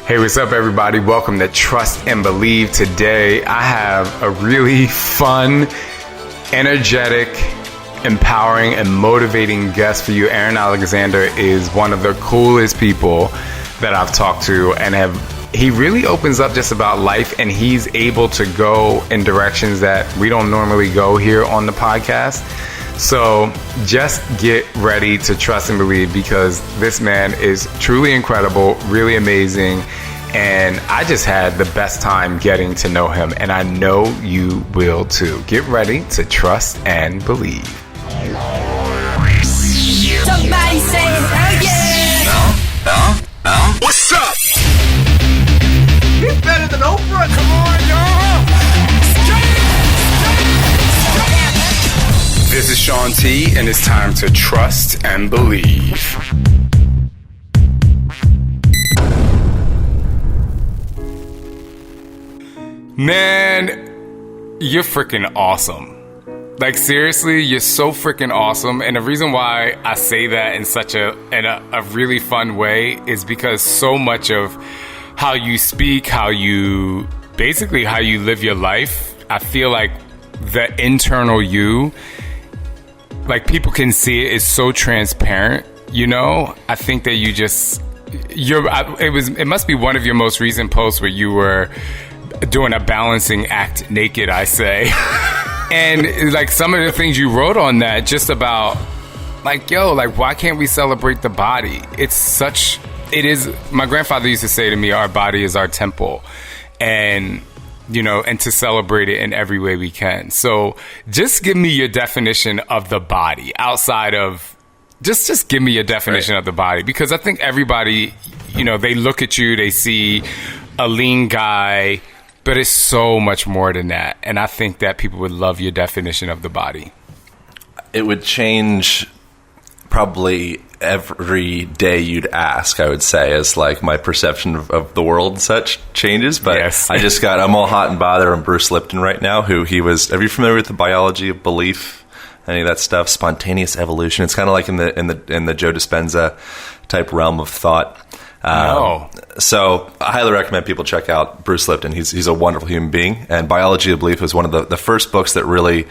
Hey, what's up, everybody? Welcome to Trust and Believe. Today, I have a really fun, energetic, empowering, and motivating guest for you. Aaron Alexander is one of the coolest people that I've talked to, and he really opens up just about life, and he's able to go in directions that we don't normally go here on the podcast. So just get ready to trust and believe, because this man is truly incredible, really amazing, and I just had the best time getting to know him, and I know you will too. Get ready to trust and believe. Somebody say hell yeah! What's up? He's better than Oprah. Come on, y'all! This is Shaun T, and it's time to trust and believe. Man, you're freaking awesome. Like, seriously, you're so freaking awesome. And the reason why I say that in such a really fun way is because so much of how you speak, how you live your life, I feel like the internal you, like, people can see it, is so transparent, you know? I think that it must be one of your most recent posts where you were doing a balancing act naked, I say. And like some of the things you wrote on that, just about like, yo, like, why can't we celebrate the body? It is, my grandfather used to say to me, our body is our temple. And you know, and to celebrate it in every way we can. So just give me your definition of the body outside of, just give me your definition of the body. Because I think everybody, you know, they look at you, they see a lean guy, but it's so much more than that. And I think that people would love your definition of the body. It would change probably every day you'd ask, I would say, as like my perception of the world and such changes. But yes. I'm all hot and bothered on Bruce Lipton right now, are you familiar with the biology of belief? Any of that stuff? Spontaneous evolution. It's kind of like in the Joe Dispenza type realm of thought. So I highly recommend people check out Bruce Lipton. He's a wonderful human being, and Biology of Belief was one of the first books that really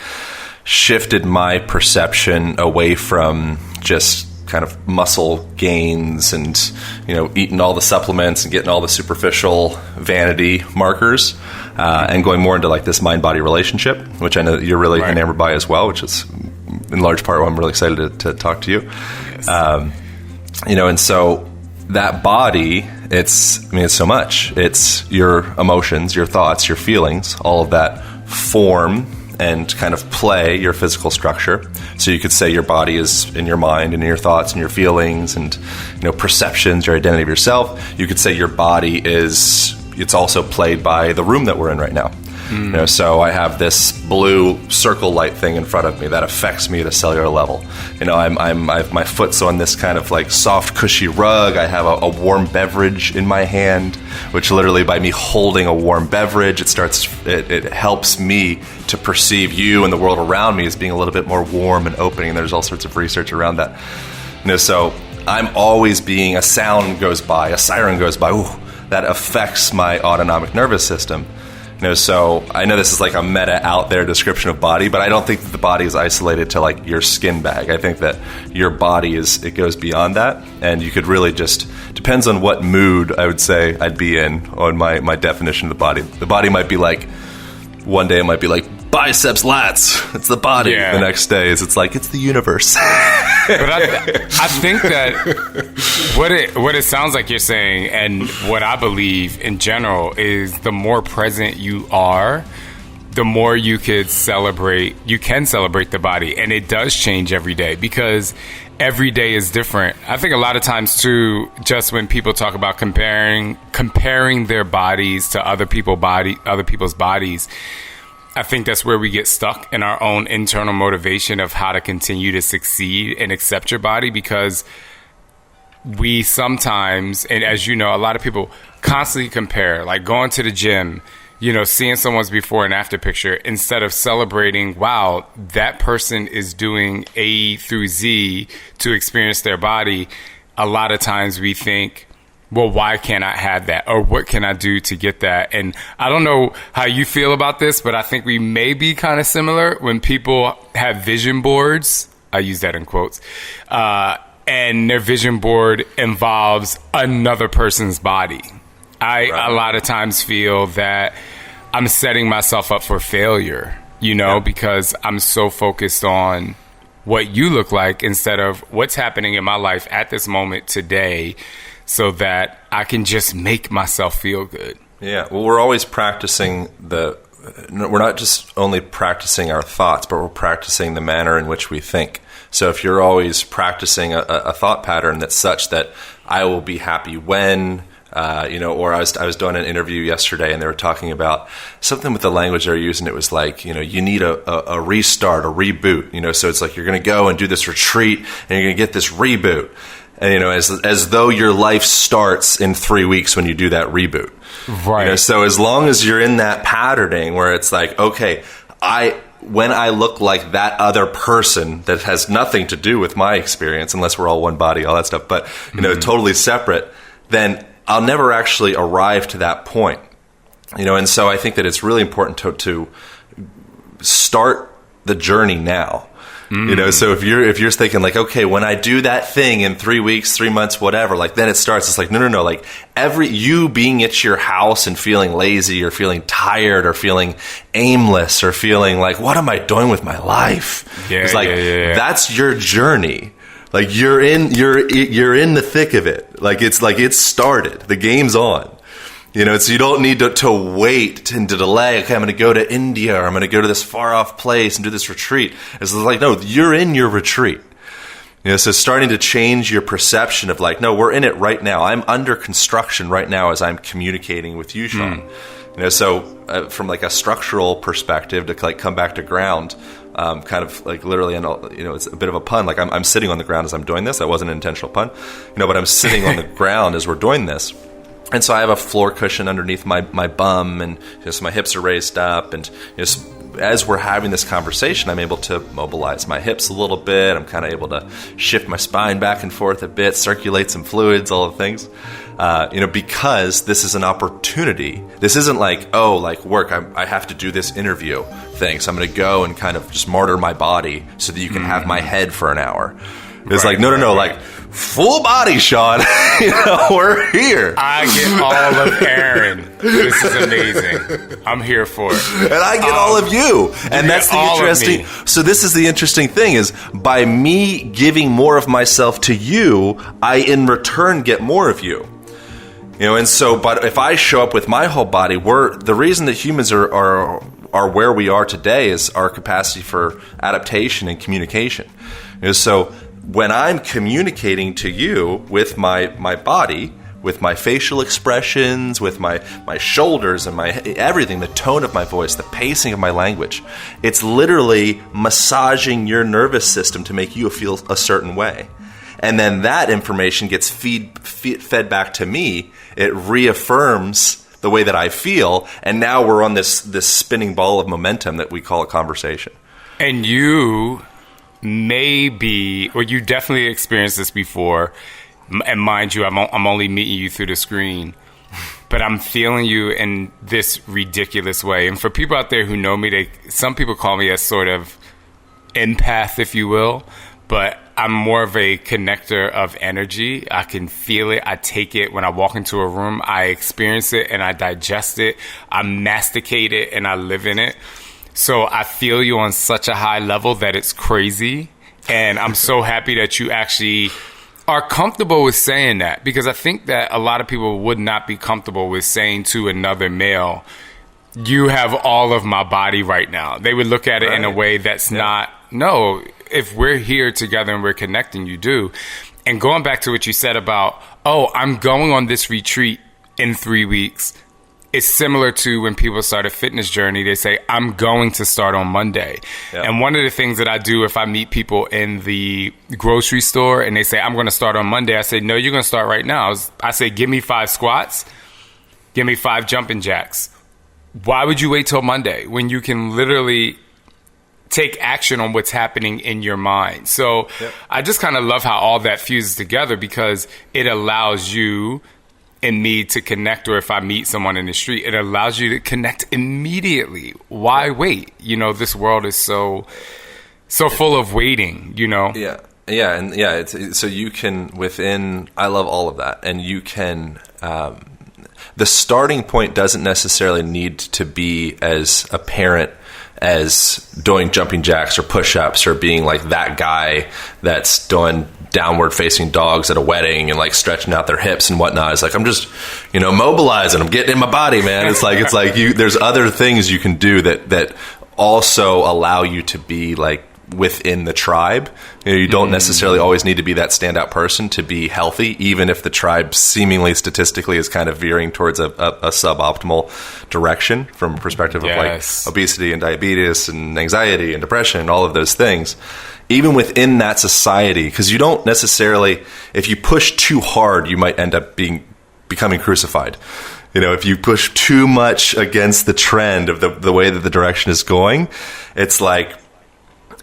shifted my perception away from just kind of muscle gains and, you know, eating all the supplements and getting all the superficial vanity markers, and going more into like this mind-body relationship, which I know that you're really enamored by as well, which is in large part why I'm really excited to talk to you. Yes. You know, and so that body, it's so much. It's your emotions, your thoughts, your feelings, all of that form and kind of play your physical structure. So you could say your body is in your mind and in your thoughts and your feelings and, you know, perceptions, your identity of yourself. You could say your body it's also played by the room that we're in right now. You know, so I have this blue circle light thing in front of me that affects me at a cellular level. You know, my foot's on this kind of like soft, cushy rug. I have a warm beverage in my hand, which literally by me holding a warm beverage, it helps me to perceive you and the world around me as being a little bit more warm and opening. And there's all sorts of research around that. You know, so I'm always a sound goes by, a siren goes by, that affects my autonomic nervous system. You know, so I know this is like a meta out there description of body, but I don't think that the body is isolated to like your skin bag. I think that your body it goes beyond that, and you could really depends on what mood I would say I'd be in on my definition of the body. The body might be like, one day it might be like biceps, lats. It's the body. Yeah. The next day it's like, it's the universe. But I think that what it sounds like you're saying, and what I believe in general, is the more present you are, the more you can celebrate the body. And it does change every day, because every day is different. I think a lot of times too, just when people talk about comparing their bodies to other people's bodies, I think that's where we get stuck in our own internal motivation of how to continue to succeed and accept your body, because we sometimes, and as you know, a lot of people constantly compare, like going to the gym, you know, seeing someone's before and after picture, instead of celebrating, wow, that person is doing A through Z to experience their body. A lot of times we think, well, why can't I have that? Or what can I do to get that? And I don't know how you feel about this, but I think we may be kind of similar when people have vision boards. I use that in quotes. And their vision board involves another person's body. I a lot of times feel that I'm setting myself up for failure, because I'm so focused on what you look like instead of what's happening in my life at this moment today, so that I can just make myself feel good. Yeah, well, we're always practicing we're not just only practicing our thoughts, but we're practicing the manner in which we think. So if you're always practicing a thought pattern that's such that I will be happy when, or I was doing an interview yesterday and they were talking about something with the language they're using. It was like, you need a restart, a reboot, so it's like you're going to go and do this retreat and you're going to get this reboot. And, as though your life starts in 3 weeks when you do that reboot. Right. So as long as you're in that patterning where it's like, okay, when I look like that other person that has nothing to do with my experience, unless we're all one body, all that stuff, but, totally separate, then I'll never actually arrive to that point. And so I think that it's really important to start the journey now. So if you're thinking like, okay, when I do that thing in 3 weeks, 3 months, whatever, like then it starts. It's like, no. Like you being at your house and feeling lazy or feeling tired or feeling aimless or feeling like, what am I doing with my life? It's like, that's your journey. Like you're in the thick of it. Like it's started. The game's on. So you don't need to wait and to delay. Okay, I'm going to go to India or I'm going to go to this far off place and do this retreat. It's like, no, you're in your retreat. So starting to change your perception of like, no, we're in it right now. I'm under construction right now as I'm communicating with you, Shaun. So from like a structural perspective, to like come back to ground, kind of like literally, it's a bit of a pun. Like I'm sitting on the ground as I'm doing this. That wasn't an intentional pun, but I'm sitting on the ground as we're doing this. And so I have a floor cushion underneath my bum, and so my hips are raised up. And as we're having this conversation, I'm able to mobilize my hips a little bit. I'm kind of able to shift my spine back and forth a bit, circulate some fluids, all the things. Because this is an opportunity. This isn't like, like work, I have to do this interview thing. So I'm going to go and kind of just martyr my body so that you can have my head for an hour. It's like, no, like full body, Shaun. We're here. I get all of Aaron. This is amazing. I'm here for it. And I get all of you. And that's the interesting. So this is the interesting thing is by me giving more of myself to you, I in return get more of you. And so, but if I show up with my whole body, the reason that humans are where we are today is our capacity for adaptation and communication. So when I'm communicating to you with my body, with my facial expressions, with my shoulders and my everything, the tone of my voice, the pacing of my language, it's literally massaging your nervous system to make you feel a certain way. And then that information gets fed back to me. It reaffirms the way that I feel, and now we're on this spinning ball of momentum that we call a conversation. And you you definitely experienced this before, and mind you, I'm only meeting you through the screen, but I'm feeling you in this ridiculous way. And for people out there who know me, some people call me a sort of empath, if you will, but I'm more of a connector of energy. I can feel it. I take it. When I walk into a room, I experience it and I digest it. I masticate it and I live in it. So I feel you on such a high level that it's crazy. And I'm so happy that you actually are comfortable with saying that, because I think that a lot of people would not be comfortable with saying to another male, you have all of my body right now. They would look at it in a way that's not, no, if we're here together and we're connecting, you do. And going back to what you said about, I'm going on this retreat in 3 weeks. It's similar to when people start a fitness journey, they say, I'm going to start on Monday. Yep. And one of the things that I do if I meet people in the grocery store and they say, I'm going to start on Monday, I say, no, you're going to start right now. I say, give me 5 squats, give me 5 jumping jacks. Why would you wait till Monday when you can literally take action on what's happening in your mind? So I just kind of love how all that fuses together, because it allows you in me to connect, or if I meet someone in the street, it allows you to connect immediately. Why wait? This world is so full of waiting, Yeah. Yeah. And so you can I love all of that. And you can, the starting point doesn't necessarily need to be as apparent as doing jumping jacks or push-ups or being like that guy that's doing downward facing dogs at a wedding and like stretching out their hips and whatnot. It's like, I'm just, mobilizing. I'm getting in my body, man. It's like there's other things you can do that also allow you to be like within the tribe. You don't necessarily always need to be that standout person to be healthy, even if the tribe seemingly statistically is kind of veering towards a suboptimal direction from a perspective of like obesity and diabetes and anxiety and depression and all of those things. Even within that society, because you don't necessarily, if you push too hard, you might end up becoming crucified. If you push too much against the trend of the way that the direction is going, it's like,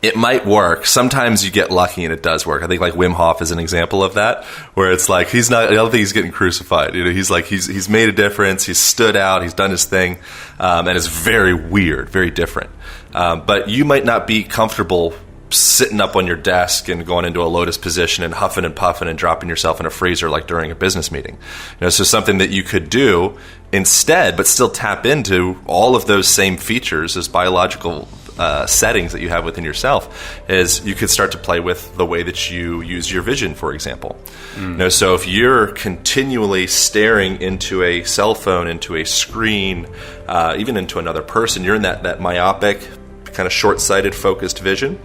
it might work. Sometimes you get lucky and it does work. I think like Wim Hof is an example of that, where it's like I don't think he's getting crucified. He's made a difference. He's stood out. He's done his thing, and it's very weird, very different. But you might not be comfortable sitting up on your desk and going into a lotus position and huffing and puffing and dropping yourself in a freezer like during a business meeting. So something that you could do instead, but still tap into all of those same features as biological settings that you have within yourself, is you could start to play with the way that you use your vision, for example. So if you're continually staring into a cell phone, into a screen, even into another person, you're in that myopic, kind of short-sighted, focused vision.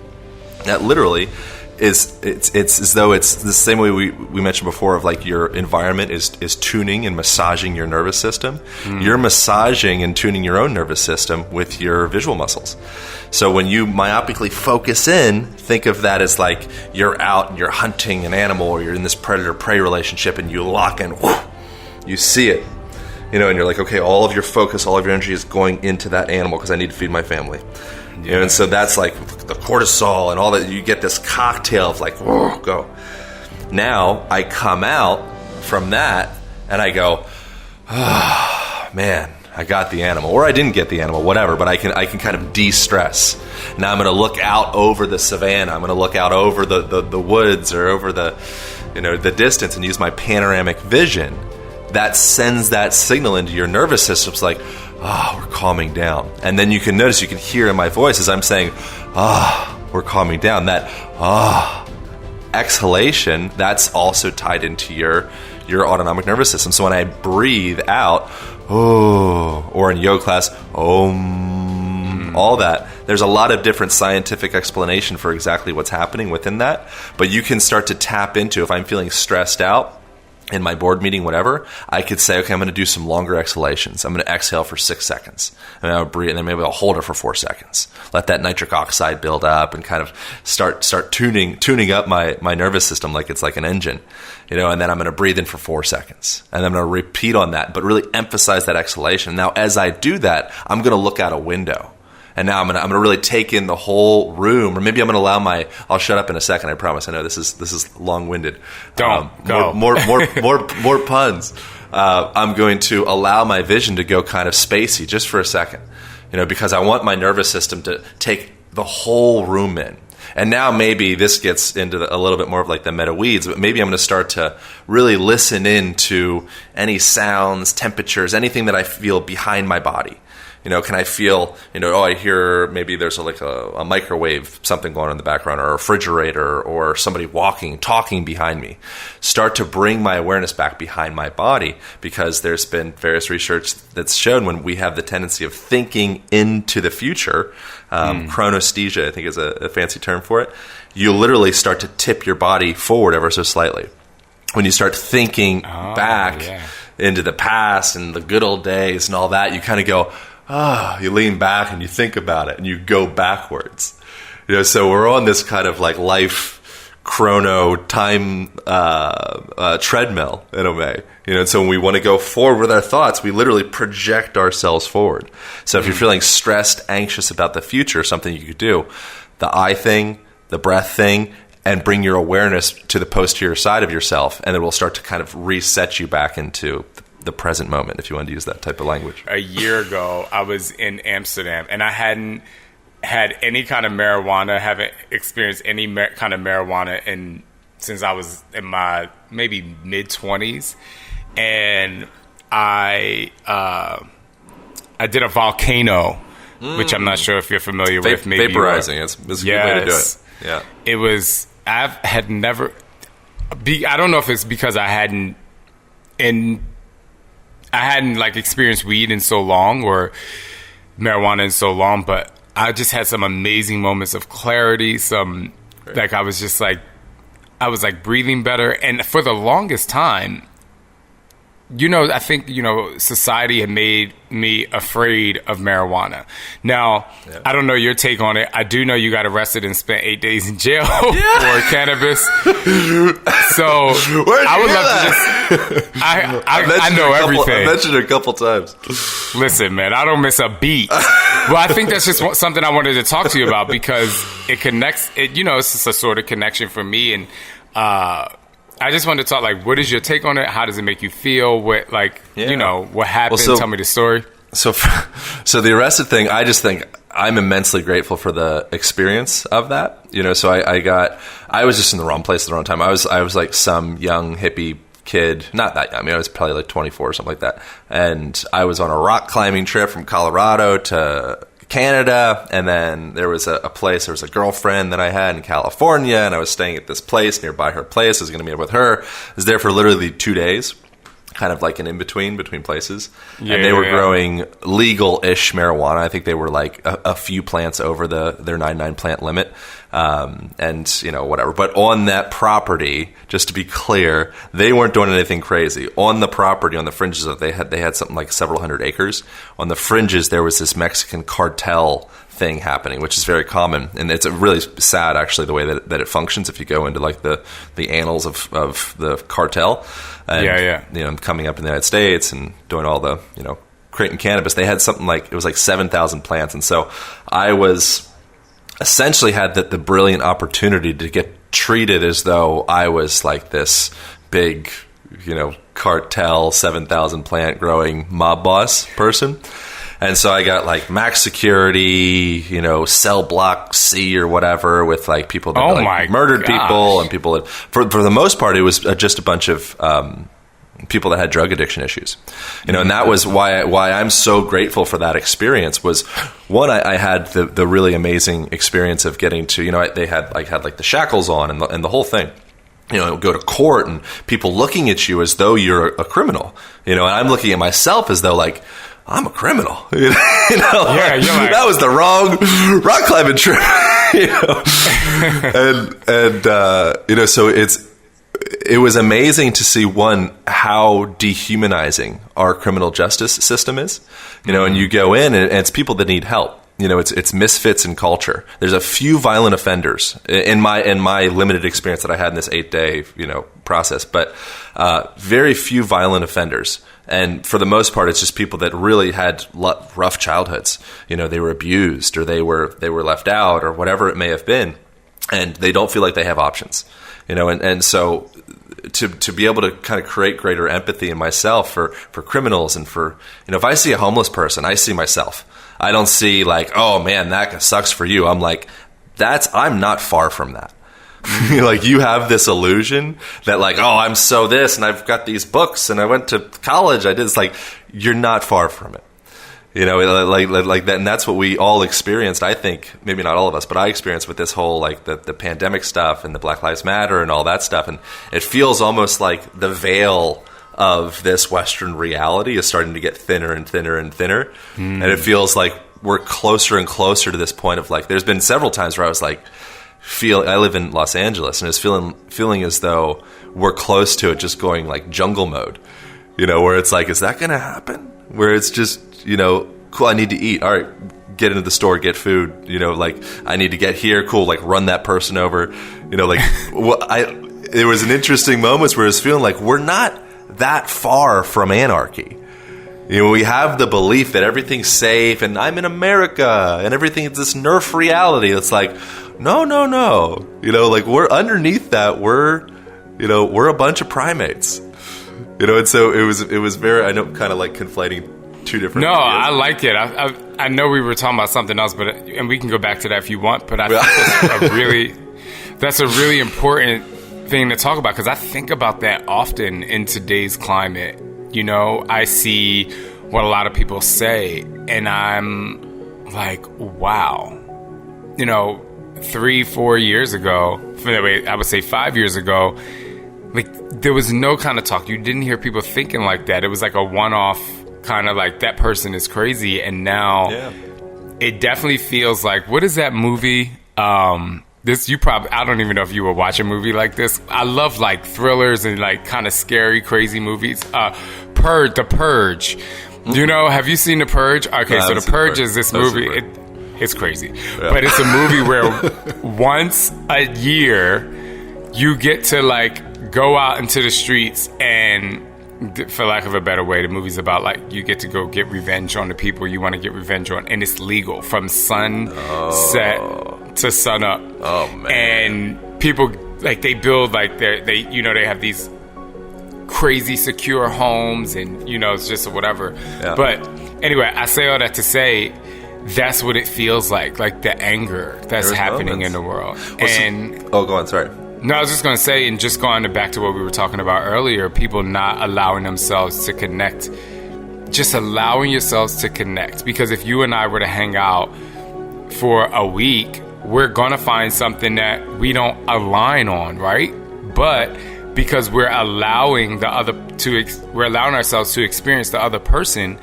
That literally it's as though it's the same way we mentioned before of like your environment is tuning and massaging your nervous system. You're massaging and tuning your own nervous system with your visual muscles. So when you myopically focus in, think of that as like you're out and you're hunting an animal, or you're in this predator-prey relationship and you lock in, you see it, and you're like, okay, all of your focus, all of your energy is going into that animal because I need to feed my family. And so that's like the cortisol and all that. You get this cocktail of like, go. Now I come out from that and I go, man, I got the animal, or I didn't get the animal, whatever. But I can kind of de-stress. Now I'm going to look out over the savannah. I'm going to look out over the woods or over the distance and use my panoramic vision. That sends that signal into your nervous system. It's like, we're calming down. And then you can notice, you can hear in my voice as I'm saying, we're calming down. That exhalation, that's also tied into your autonomic nervous system. So when I breathe out, or in yoga class, all that, there's a lot of different scientific explanation for exactly what's happening within that. But you can start to tap into, if I'm feeling stressed out, in my board meeting, whatever, I could say, okay, I'm going to do some longer exhalations. I'm going to exhale for 6 seconds. And I'll breathe, and then maybe I'll hold it for 4 seconds. Let that nitric oxide build up and kind of start tuning up my nervous system like it's like an engine. And then I'm going to breathe in for 4 seconds. And then I'm going to repeat on that, but really emphasize that exhalation. Now, as I do that, I'm going to look out a window. And now I'm gonna really take in the whole room, or maybe I'm gonna I'll shut up in a second. I promise. I know this is long-winded. Don't go. More puns. I'm going to allow my vision to go kind of spacey just for a second, because I want my nervous system to take the whole room in. And now maybe this gets into a little bit more of like the meta weeds, but maybe I'm going to start to really listen in to any sounds, temperatures, anything that I feel behind my body. Can I feel, I hear maybe there's a microwave, something going on in the background, or a refrigerator, or somebody talking behind me. Start to bring my awareness back behind my body, because there's been various research that's shown when we have the tendency of thinking into the future, chronesthesia, I think is a fancy term for it, you literally start to tip your body forward ever so slightly. When you start thinking back into the past and the good old days and all that, you kind of go, you lean back and you think about it and you go backwards. So we're on this kind of like life chrono time treadmill in a way. And so when we want to go forward with our thoughts, we literally project ourselves forward. So if you're feeling stressed, anxious about the future, something you could do, the eye thing, the breath thing, and bring your awareness to the posterior side of yourself, and it will start to kind of reset you back into the present moment, if you want to use that type of language. A year ago, I was in Amsterdam, and I hadn't had any kind of marijuana, haven't experienced any kind of marijuana since I was in my maybe mid-20s. And I did a volcano, which I'm not sure if you're familiar with. Maybe vaporizing. It's a good way to do it. Yeah. It was, I don't know if it's because I hadn't like experienced weed in so long or marijuana in so long, but I just had some amazing moments of clarity. Like I was like breathing better. And for the longest time, I think, society had made me afraid of marijuana. Now, I don't know your take on it. I do know you got arrested and spent 8 days in jail for cannabis. So I would love to just... I know everything. I mentioned it a couple times. Listen, man, I don't miss a beat. Well, I think that's just something I wanted to talk to you about because it connects... it's just a sort of connection for me. And... I just wanted to talk, like, what is your take on it? How does it make you feel? What, like, what happened? Tell me the story. So the arrested thing, I just think I'm immensely grateful for the experience of that. So I was just in the wrong place at the wrong time. I was like some young hippie kid, not that young. I mean, I was probably like 24 or something like that. And I was on a rock climbing trip from Colorado to Canada, and then there was a a girlfriend that I had in California, and I was staying at this place nearby her place. I was going to meet up with her. I was there for literally 2 days, kind of like an in-between between places. And they were growing legal-ish marijuana. I think they were like a few plants over their 99 plant limit. And whatever. But on that property, just to be clear, they weren't doing anything crazy. On the property, on the fringes of it, they had something like several hundred acres. On the fringes, there was this Mexican cartel thing happening, which is very common. And it's really sad, actually, the way that it functions if you go into like the annals of the cartel. And, coming up in the United States and doing all the, creating cannabis. They had something like, it was like 7,000 plants. And so I essentially had the brilliant opportunity to get treated as though I was like this big, cartel, 7,000 plant growing mob boss person. And so I got like max security, cell block C or whatever with like people that murdered people and people that, for the most part, it was just a bunch of people that had drug addiction issues, and that was why I'm so grateful for that experience. Was one, I had the really amazing experience of getting to, they had like the shackles on and the whole thing. Go to court and people looking at you as though you're a criminal, and I'm looking at myself as though like I'm a criminal, you're like, that was the wrong rock climbing trip, and so it was amazing to see, one, how dehumanizing our criminal justice system is, and you go in and it's people that need help. It's misfits in culture. There's a few violent offenders in my limited experience that I had in this 8-day, process, but very few violent offenders. And for the most part, it's just people that really had rough childhoods. They were abused or they were left out or whatever it may have been, and they don't feel like they have options. And so to be able to kind of create greater empathy in myself for criminals and for, if I see a homeless person, I see myself. I don't see like, oh man, that sucks for you. I'm like, I'm not far from that. Like you have this illusion that like, oh, I'm so this and I've got these books and I went to college. I did. It's like, you're not far from it. Like that, and that's what we all experienced. I think maybe not all of us, but I experienced with this whole like the pandemic stuff and the Black Lives Matter and all that stuff. And it feels almost like the veil of this Western reality is starting to get thinner and thinner and thinner, and it feels like we're closer and closer to this point of like. There's been several times where I was like, I live in Los Angeles, and it's feeling as though we're close to it, just going like jungle mode. Where it's like, is that going to happen? Where it's just, cool, I need to eat. All right, get into the store, get food. Like I need to get here. Cool, like run that person over. There was an interesting moments where I was feeling like we're not that far from anarchy. We have the belief that everything's safe and I'm in America and everything is this Nerf reality. It's like, no. Like we're underneath that. We're a bunch of primates. And so it was very, I know, kind of like conflating two different No, ideas. I like it. I know we were talking about something else, and we can go back to that if you want, but I think that's a really important thing to talk about, because I think about that often in today's climate. I see what a lot of people say, and I'm like, wow. 3-4 years ago, I would say 5 years ago, like, there was no kind of talk. You didn't hear people thinking like that. It was like a one-off kind of like, that person is crazy. And now it definitely feels like, what is that movie? I don't even know if you would watch a movie like this. I love like thrillers and like kind of scary, crazy movies. The Purge. Have you seen The Purge? Okay, so The Purge is this movie. It's crazy. Yeah. But it's a movie where once a year you get to like go out into the streets, and for lack of a better way, the movie's about like you get to go get revenge on the people you want to get revenge on, and it's legal from sunset to sun up. Oh man! And people like they build like they have these crazy secure homes, and it's just whatever. Yeah. But anyway, I say all that to say that's what it feels like the anger that's happening in the world. Go on. Sorry. No, I was just going to say, and just going back to what we were talking about earlier, people not allowing themselves to connect, just allowing yourselves to connect. Because if you and I were to hang out for a week, we're going to find something that we don't align on, right? But because we're allowing ourselves to experience the other person,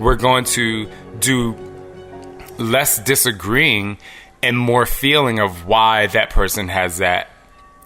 we're going to do less disagreeing and more feeling of why that person has that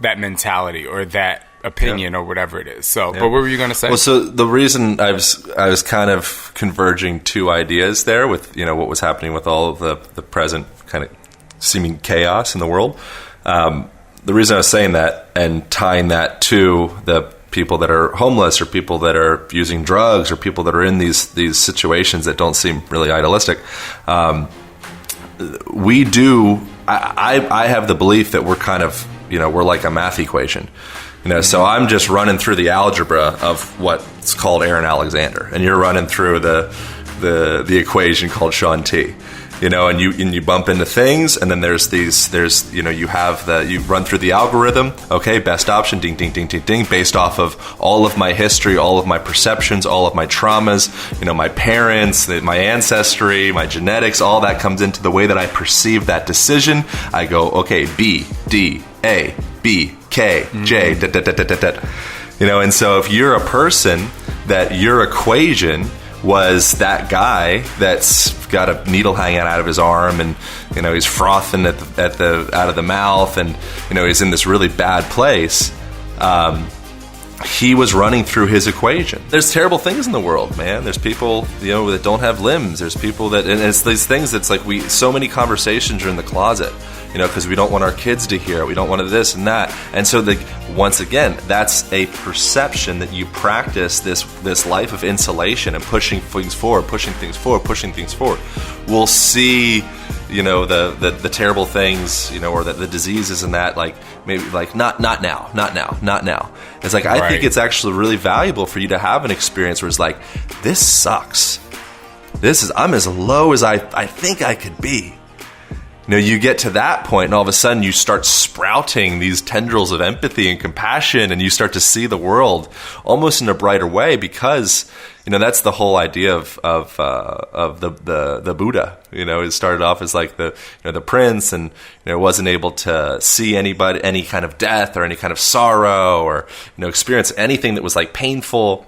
mentality or that opinion or whatever it is. So, but what were you going to say? Well, so the reason I was kind of converging two ideas there with, what was happening with all of the present kind of seeming chaos in the world. The reason I was saying that and tying that to the people that are homeless or people that are using drugs or people that are in these situations that don't seem really idealistic. I have the belief that we're kind of, we're like a math equation, so I'm just running through the algebra of what's called Aaron Alexander, and you're running through the equation called Shaun T. And you bump into things, and then there's you run through the algorithm. Okay, best option, ding, ding, ding, ding, ding, based off of all of my history, all of my perceptions, all of my traumas, my parents, my ancestry, my genetics, all that comes into the way that I perceive that decision. I go, okay, B, D, A, B, K, J, da, da, da, da, da, da. And so if you're a person that your equation was that guy that's got a needle hanging out of his arm, and he's frothing out of the mouth, and he's in this really bad place. He was running through his equation. There's terrible things in the world, man. There's people that don't have limbs. There's people that, and it's these things that's like so many conversations are in the closet, because we don't want our kids to hear it. We don't want this and that. And so once again, that's a perception that you practice this life of insulation and pushing things forward. We'll see, the terrible things, or the diseases and that, like maybe like not now. It's like, I think it's actually really valuable for you to have an experience where it's like, this sucks. I'm as low as I think I could be. You get to that point, and all of a sudden you start sprouting these tendrils of empathy and compassion, and you start to see the world almost in a brighter way, because that's the whole idea of the Buddha. It started off as like the prince, and wasn't able to see any kind of death or any kind of sorrow or experience anything that was like painful,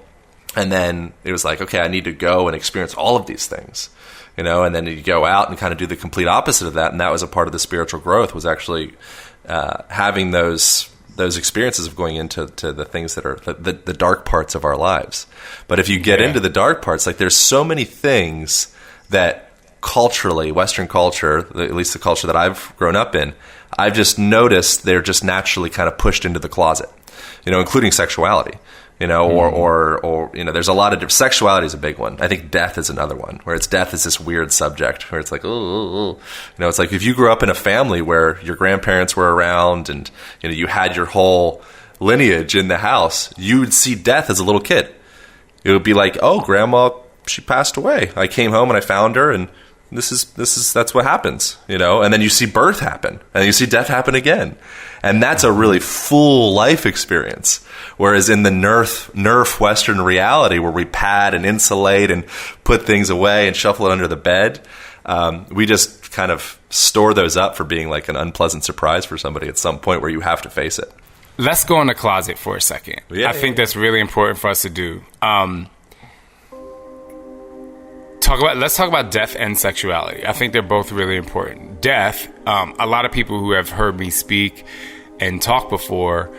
and then it was like, okay, I need to go and experience all of these things. And then you go out and kind of do the complete opposite of that. And that was a part of the spiritual growth, was actually having those experiences of going into the things that are the dark parts of our lives. But if you get into the dark parts, like there's so many things that culturally, Western culture, at least the culture that I've grown up in, I've just noticed they're just naturally kind of pushed into the closet, including sexuality. Or there's a lot of different. Sexuality is a big one. I think death is another one, where death is this weird subject where it's like, it's like if you grew up in a family where your grandparents were around and you had your whole lineage in the house, you would see death as a little kid. It would be like, oh, grandma, she passed away. I came home and I found her, and that's what happens, you know? And then you see birth happen, and you see death happen again. And that's a really full life experience. Whereas in the nerf Western reality, where we pad and insulate and put things away and shuffle it under the bed, we just kind of store those up for being like an unpleasant surprise for somebody at some point where you have to face it. Let's go in the closet for a second. I think that's really important for us to do. Let's talk about death and sexuality. I think they're both really important. Death, a lot of people who have heard me speak and talk before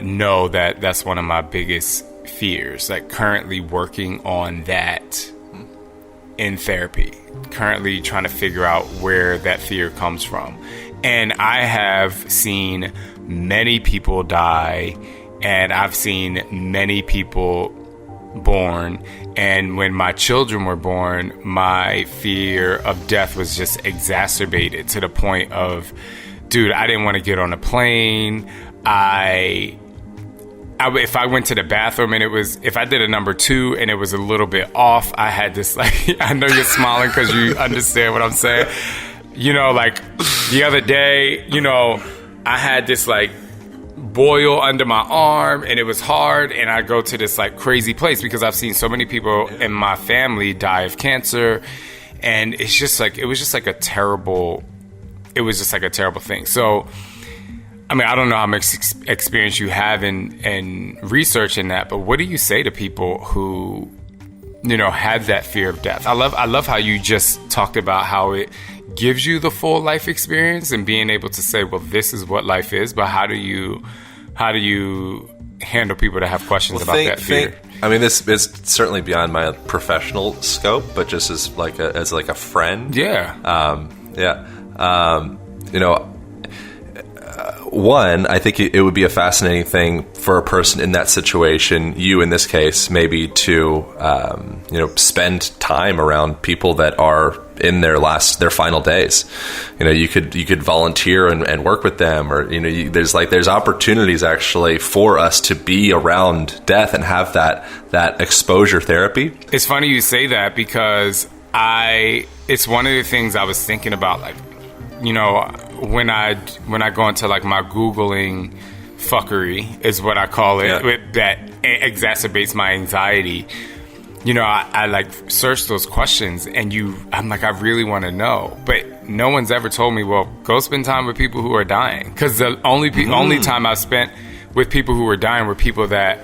know that that's one of my biggest fears. Like, currently working on that in therapy, currently trying to figure out where that fear comes from. And I have seen many people die, and I've seen many people born. And when my children were born, my fear of death was just exacerbated to the point of, dude, I didn't want to get on a plane. If I went to the bathroom and if I did a number 2 and it was a little bit off, I had this, like, I know you're smiling because you understand what I'm saying. You know, like the other day, you know, I had this like boil under my arm and it was hard, and I go to this like crazy place because I've seen so many people in my family die of cancer, and it was just like a terrible thing. So, I mean, I don't know how much experience you have in researching that, but what do you say to people who, you know, have that fear of death? I love how you just talked about how it gives you the full life experience and being able to say, well, this is what life is, but how do you handle people that have questions about that fear? I mean, this is certainly beyond my professional scope, but just as a friend. Yeah. You know, one, I think it would be a fascinating thing for a person in that situation, you in this case, maybe to spend time around people that are in their final days. You know, you could volunteer and work with them, or you know, there's opportunities actually for us to be around death and have that exposure therapy. It's funny you say that, because it's one of the things I was thinking about, like, you know, when I go into like my Googling fuckery is what I call it, that exacerbates my anxiety. You know, I like search those questions, and I'm like, I really want to know, but no one's ever told me, well, go spend time with people who are dying. Because the only time I've spent with people who were dying were people that,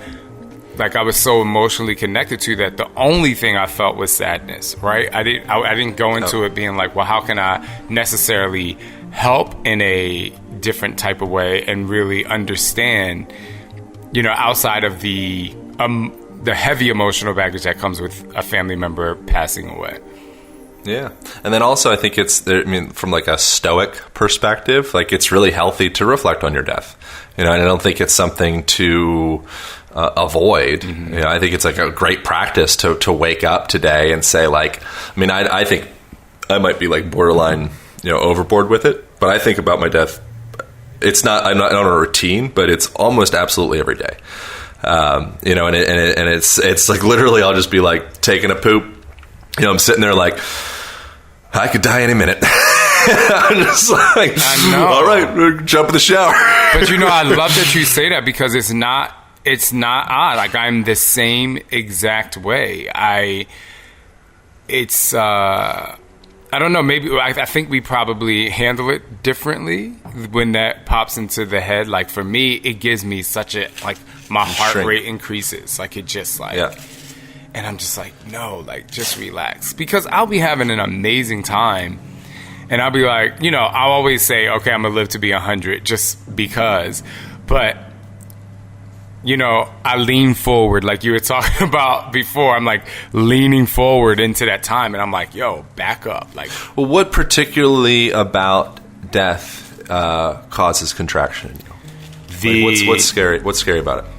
like, I was so emotionally connected to, that the only thing I felt was sadness, right? I didn't go into it being like, well, how can I necessarily help in a different type of way and really understand, you know, outside of the heavy emotional baggage that comes with a family member passing away. Yeah. And then also I think from like a Stoic perspective, like, it's really healthy to reflect on your death. You know, and I don't think it's something to avoid. Mm-hmm. You know, I think it's like a great practice to wake up today and say, like, I mean, I think I might be like borderline, you know, overboard with it, but I think about my death. I'm not on a routine, but it's almost absolutely every day. You know, and it's like literally I'll just be like taking a poop. You know, I'm sitting there like, I could die any minute. I'm just like, I know. All right, jump in the shower. But you know, I love that you say that, because it's not odd. Like, I'm the same exact way. I don't know, maybe I think we probably handle it differently when that pops into the head. Like, for me, it gives me such a, like, my heart rate increases. Like, it just like, and I'm just like, no, like, just relax. Because I'll be having an amazing time, and I'll be like, you know, I'll always say, okay, I'm going to live to be 100 just because. But, you know, I lean forward, like you were talking about before. I'm like leaning forward into that time, and I'm like, yo, back up. Like, well, what particularly about death causes contraction in you? Like, what's scary? What's scary about it?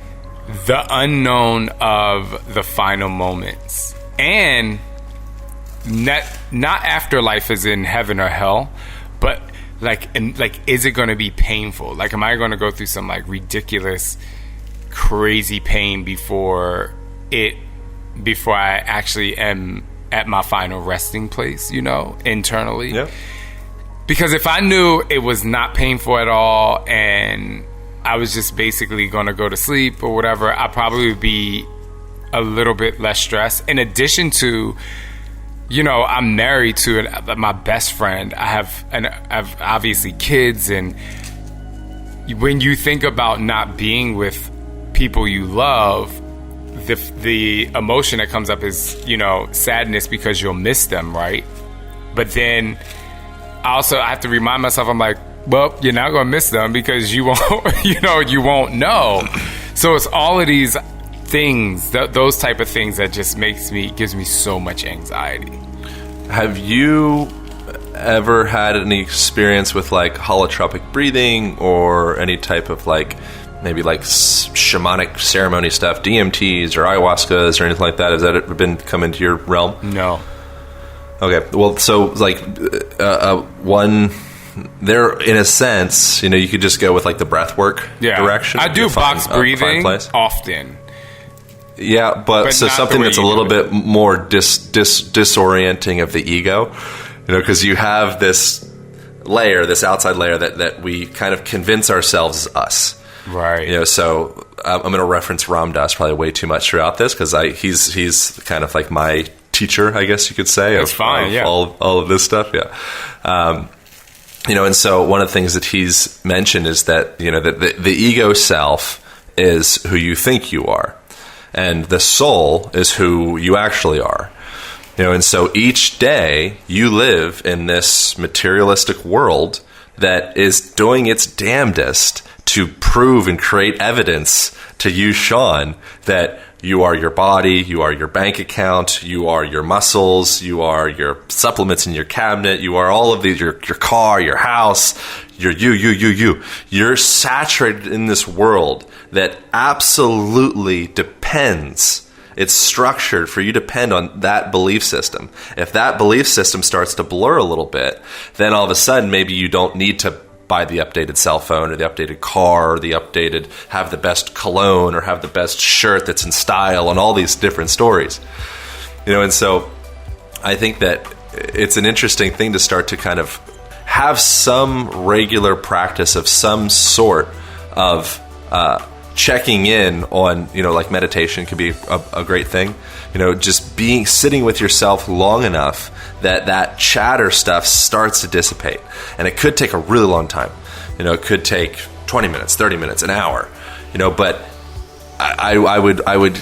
The unknown of the final moments, and not afterlife as in heaven or hell, but like is it going to be painful? Like, am I going to go through some like ridiculous, crazy pain before it before I actually am at my final resting place, internally. Yeah. Because if I knew it was not painful at all and I was just basically going to go to sleep or whatever, I probably would be a little bit less stressed. In addition to, I'm married to my best friend. I have obviously kids, and when you think about not being with people you love, the emotion that comes up is, sadness because you'll miss them, right? But then I have to remind myself, I'm like, well, you're not going to miss them because you won't, you won't know. So it's all of these things, those type of things that just gives me so much anxiety. Have you ever had any experience with like holotropic breathing or any type of maybe shamanic ceremony stuff, DMTs or ayahuascas or anything like that? Has that ever come into your realm? No. Okay. Well, so there, in a sense, you could just go with the breath work direction. I do box breathing often. Yeah, but so something that's a little bit more disorienting of the ego, because you have this outside layer that we kind of convince ourselves is us. Right. So I'm going to reference Ram Dass probably way too much throughout this because he's kind of like my teacher, I guess you could say. That's fine, yeah. All of this stuff, yeah. And so one of the things that he's mentioned is that, that the ego self is who you think you are. And the soul is who you actually are. And so each day you live in this materialistic world that is doing its damnedest to prove and create evidence to you, Shaun, that you are your body, you are your bank account, you are your muscles, you are your supplements in your cabinet, you are all of these, your car, your house, you. You're saturated in this world that absolutely depends. It's structured for you to depend on that belief system. If that belief system starts to blur a little bit, then all of a sudden maybe you don't need to buy the updated cell phone or the updated car or have the best cologne or have the best shirt that's in style and all these different stories. And so I think that it's an interesting thing to start to kind of have some regular practice of some sort of checking in on, meditation could be a great thing. Just sitting with yourself long enough that chatter stuff starts to dissipate. And it could take a really long time. It could take 20 minutes, 30 minutes, an hour. But I would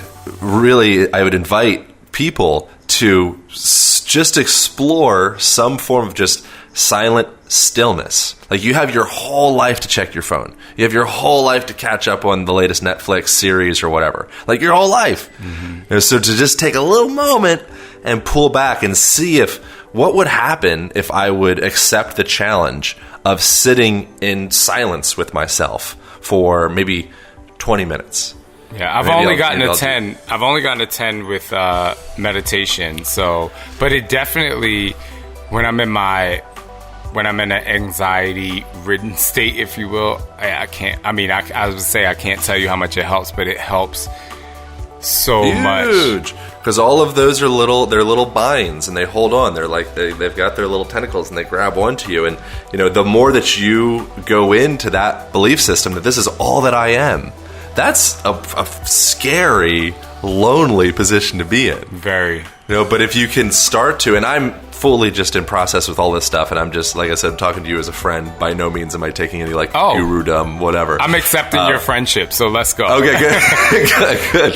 invite people to just explore some form of just silent stillness. You have your whole life to check your phone. You have your whole life to catch up on the latest Netflix series or whatever. Your whole life. Mm-hmm. So to just take a little moment and pull back and see what would happen if I would accept the challenge of sitting in silence with myself for maybe 20 minutes. Yeah, I've only gotten a 10. I've only gotten a 10 with meditation. But it definitely, when I'm in an anxiety-ridden state, if you will, I can't. I mean, I would say I can't tell you how much it helps, but it helps so much. Huge, because all of those are they're little binds, and they hold on. They're they've got their little tentacles, and they grab onto you. And the more that you go into that belief system that this is all that I am, that's a scary, lonely position to be in. Very. But if you can start to, and I'm fully just in process with all this stuff, and I'm just, like I said, talking to you as a friend. By no means am I taking any guru-dumb, whatever. I'm accepting your friendship, so let's go. Okay, good.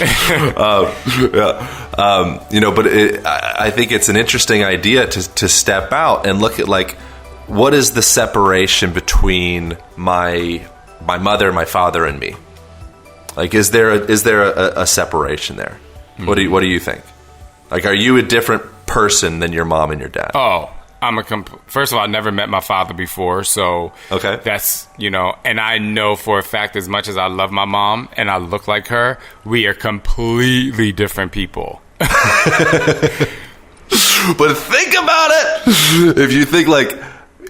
But I think it's an interesting idea to step out and look at what is the separation between my mother, my father, and me? Is there a separation there? Mm-hmm. What do you think? Are you a different person than your mom and your dad? Oh, first of all, I never met my father before, so okay. That's, and I know for a fact, as much as I love my mom and I look like her, we are completely different people. But think about it. If you think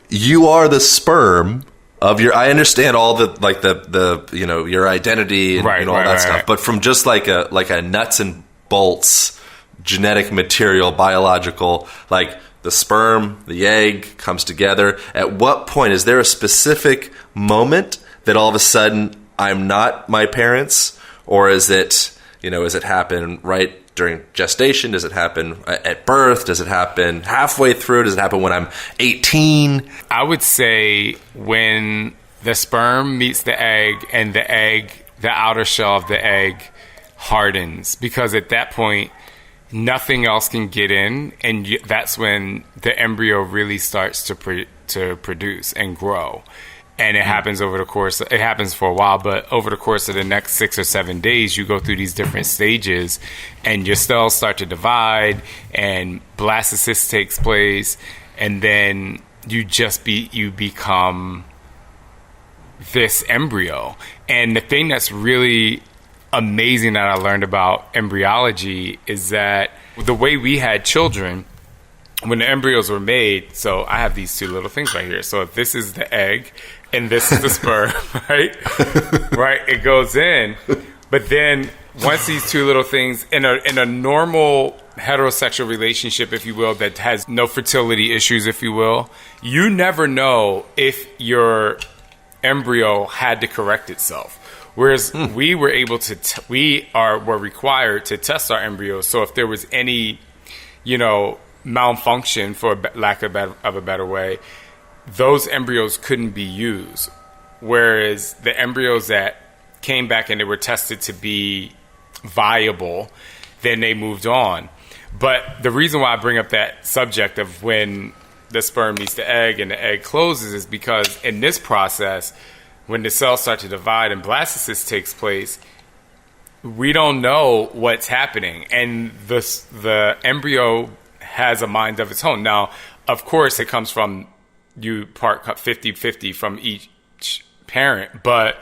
you are the sperm of I understand all the your identity and all that stuff, but from just like a nuts and bolts genetic material, biological, like the sperm, the egg comes together. At what point, is there a specific moment that all of a sudden I'm not my parents? Or is it, does it happen right during gestation? Does it happen at birth? Does it happen halfway through? Does it happen when I'm 18? I would say when the sperm meets the egg and the outer shell of the egg hardens, because at that point, nothing else can get in, and that's when the embryo really starts to produce and grow. And it happens it happens for a while, but over the course of the next 6 or 7 days, you go through these different stages and your cells start to divide and blastocyst takes place. And then you become this embryo. And the thing that's really amazing that I learned about embryology is that the way we had children, when the embryos were made, so I have these two little things right here. So if this is the egg and this is the sperm, right? Right, it goes in. But then once these two little things in a normal heterosexual relationship, if you will, that has no fertility issues, if you will, you never know if your embryo had to correct itself. Whereas we were able to, were required to test our embryos. So if there was any, malfunction, for lack of a better way, those embryos couldn't be used. Whereas the embryos that came back and they were tested to be viable, then they moved on. But the reason why I bring up that subject of when the sperm meets the egg and the egg closes is because in this process, when the cells start to divide and blastocyst takes place, we don't know what's happening. And the embryo has a mind of its own. Now, of course, it comes from you part 50-50 from each parent. But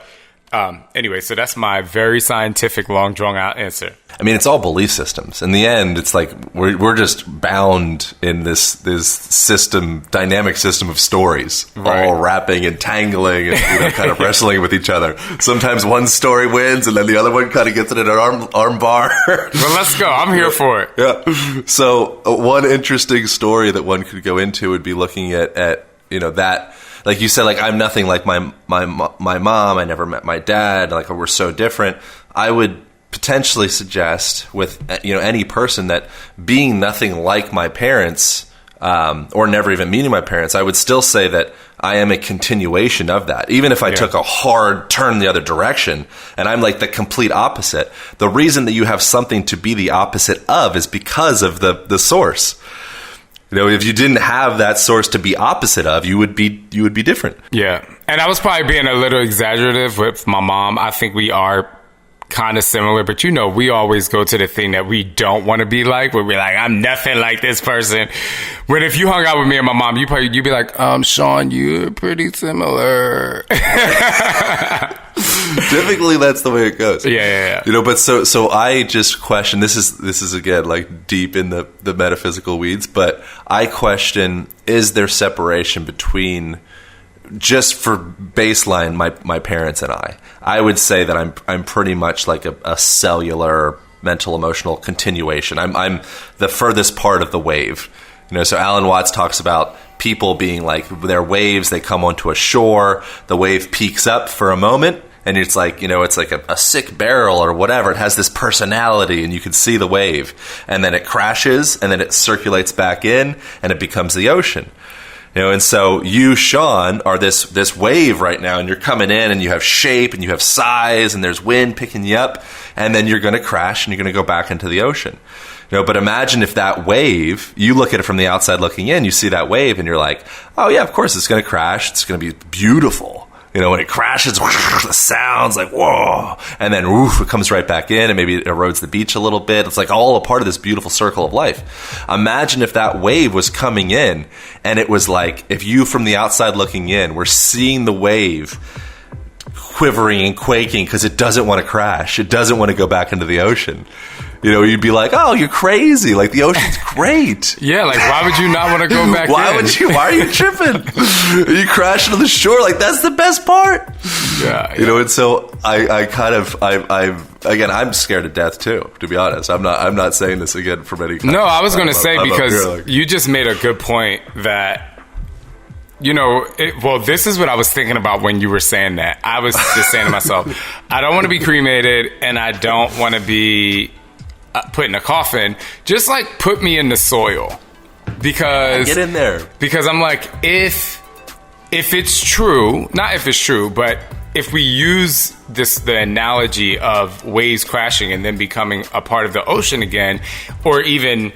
anyway, so that's my very scientific, long, drawn-out answer. I mean, it's all belief systems. In the end, it's like we're just bound in this system, dynamic system of stories, right, all wrapping and tangling and kind of wrestling with each other. Sometimes one story wins, and then the other one kind of gets it in an arm bar. Well, let's go. I'm here for it. Yeah. So one interesting story that one could go into would be looking at that. Like you said, like I'm nothing like my mom. I never met my dad. Like we're so different. I would potentially suggest with any person that being nothing like my parents, or never even meeting my parents, I would still say that I am a continuation of that. Even if I took a hard turn the other direction and I'm like the complete opposite, the reason that you have something to be the opposite of is because of the source. If you didn't have that source to be opposite of, you would be different. Yeah. And I was probably being a little exaggerative with my mom. I think we are kind of similar, but we always go to the thing that we don't want to be like, where we're like, I'm nothing like this person. When if you hung out with me and my mom, you'd be like, Shaun, you're pretty similar. Typically, that's the way it goes. Yeah. But so I just question. This is again like deep in the metaphysical weeds. But I question: is there separation between, just for baseline, my parents and I? I would say that I'm pretty much like a cellular mental emotional continuation. I'm the furthest part of the wave. So Alan Watts talks about people being like they're waves. They come onto a shore. The wave peaks up for a moment. And it's like, it's like a sick barrel or whatever. It has this personality and you can see the wave. And then it crashes and then it circulates back in and it becomes the ocean. And so you, Shaun, are this wave right now, and you're coming in and you have shape and you have size and there's wind picking you up, and then you're going to crash and you're going to go back into the ocean. But imagine if that wave, you look at it from the outside looking in, you see that wave and you're like, oh yeah, of course it's going to crash. It's going to be beautiful. When it crashes, the sounds like, whoa, and then it comes right back in, and maybe it erodes the beach a little bit. It's like all a part of this beautiful circle of life. Imagine if that wave was coming in, and it was like, if you from the outside looking in were seeing the wave quivering and quaking because it doesn't want to crash. It doesn't want to go back into the ocean. You'd be like, oh, you're crazy. Like, the ocean's great. Yeah, like, why would you not want to go back Why are you tripping? You crashing on the shore. Like, that's the best part. Yeah. And so I'm scared to death too, to be honest. I'm not saying this again from any kind. No, I was going to say, because you just made a good point that, this is what I was thinking about when you were saying that. I was just saying to myself, I don't want to be cremated, and I don't want to be put in a coffin. Just like put me in the soil, because get in there. Because I'm like, if it's true, not if it's true, but if we use the analogy of waves crashing and then becoming a part of the ocean again, or even,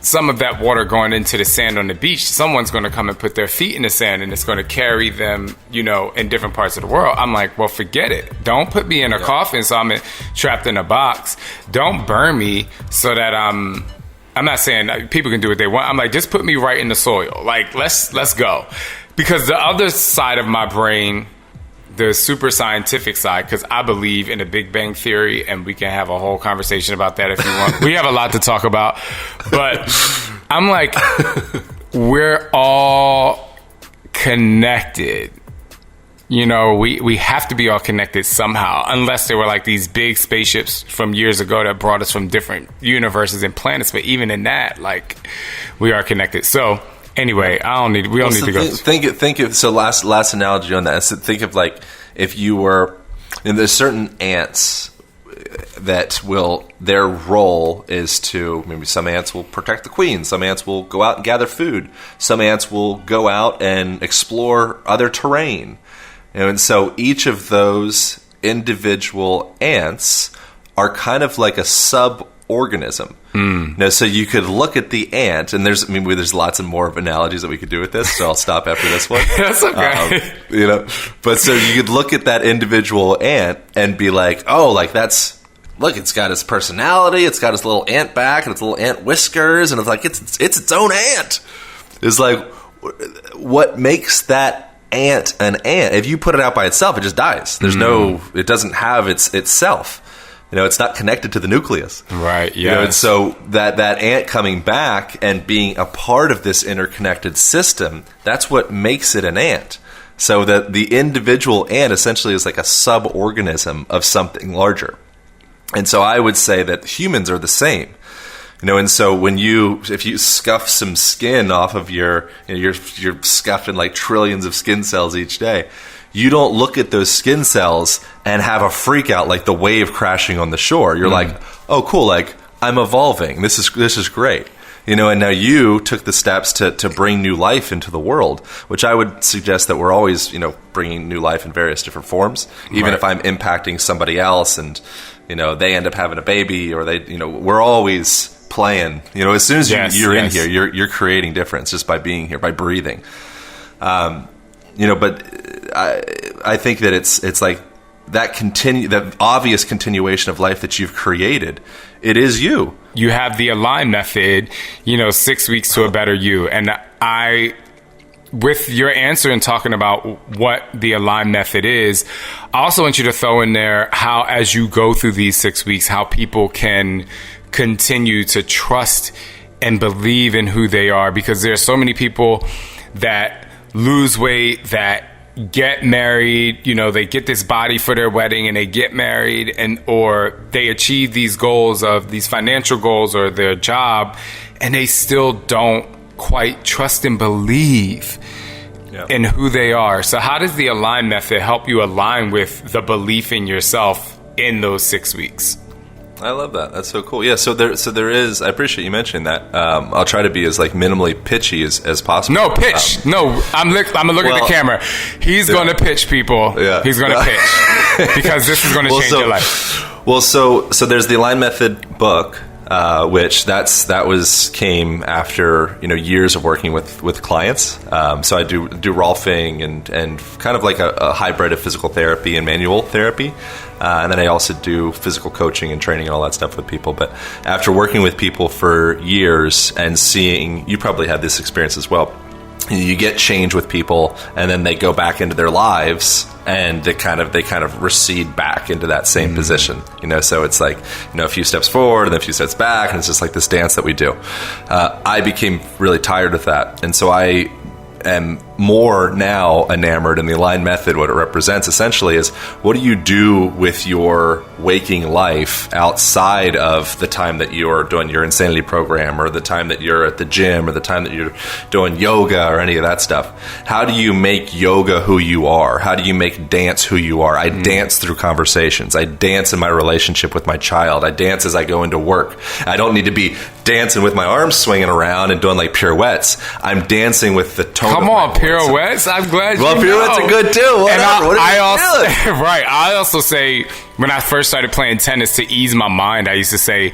some of that water going into the sand on the beach, someone's going to come and put their feet in the sand, and it's going to carry them, in different parts of the world. I'm like, well, forget it. Don't put me in a coffin so I'm trapped in a box. Don't burn me so that I'm not saying people can do what they want. I'm like, just put me right in the soil. Like, let's go. Because the other side of my brain, the super scientific side, because I believe in the Big Bang Theory, and we can have a whole conversation about that if you want. We have a lot to talk about. But I'm like, we're all connected. We have to be all connected somehow, unless there were like these big spaceships from years ago that brought us from different universes and planets. But even in that, like, we are connected. So anyway, we don't need to go. Think of so last analogy on that. So think of like if you were, there's certain ants that their role is to, maybe some ants will protect the queen, some ants will go out and gather food, some ants will go out and explore other terrain. And so each of those individual ants are kind of like a sub-organism. So you could look at the ant, and there's lots of more of analogies that we could do with this, so I'll stop after this one. That's okay. But so you could look at that individual ant and be like, oh, like look, it's got its personality, it's got its little ant back and its little ant whiskers, and it's like it's its own ant. It's like, what makes that ant an ant? If you put it out by itself, it just dies. It doesn't have itself. It's not connected to the nucleus. Right, yeah. And so that ant coming back and being a part of this interconnected system, that's what makes it an ant. So that the individual ant essentially is like a sub-organism of something larger. And so I would say that humans are the same. And so if you scuff some skin off of you're scuffing like trillions of skin cells each day, you don't look at those skin cells and have a freak out like the wave crashing on the shore. You're like, oh, cool, like I'm evolving. This is great. And now you took the steps to bring new life into the world, which I would suggest that we're always, bringing new life in various different forms. Even if I'm impacting somebody else and, they end up having a baby, or we're always playing. As soon as you're in here, you're creating difference just by being here, by breathing. But I think that it's like that obvious continuation of life that you've created. It is you. You have the Align method, 6 weeks to a better you. And with your answer and talking about what the Align method is, I also want you to throw in there how, as you go through these 6 weeks, how people can continue to trust and believe in who they are, because there are so many people that lose weight, that get married, they get this body for their wedding and they get married, or they achieve these goals of these financial goals or their job, and they still don't quite trust and believe in who they are. So how does the Align method help you align with the belief in yourself in those 6 weeks? I love that. That's so cool. Yeah. So there is. I appreciate you mentioning that. I'll try to be as like minimally pitchy as possible. No pitch. I'm gonna look at the camera. He's going to pitch people. Yeah. He's going to pitch because this is going to change your life. Well, so there's the Align Method book, which came after years of working with clients. So I do rolfing and kind of like a hybrid of physical therapy and manual therapy. And then I also do physical coaching and training and all that stuff with people. But after working with people for years and seeing, you probably had this experience as well, you get change with people and then they go back into their lives and they kind of recede back into that same position, so it's like, a few steps forward and then a few steps back, and it's just like this dance that we do. I became really tired of that, and so I am more now enamored in the aligned method. What it represents essentially is, what do you do with your waking life outside of the time that you're doing your insanity program, or the time that you're at the gym, or the time that you're doing yoga, or any of that stuff? How do you make yoga who you are? How do you make dance who you are? I dance through conversations. I dance in my relationship with my child. I dance as I go into work. I don't need to be dancing with my arms swinging around and doing like pirouettes. I'm dancing with the tone. Come on, pirouettes. I'm glad. Well, pirouettes are good too. Whatever. I also say, when I first started playing tennis, to ease my mind, I used to say,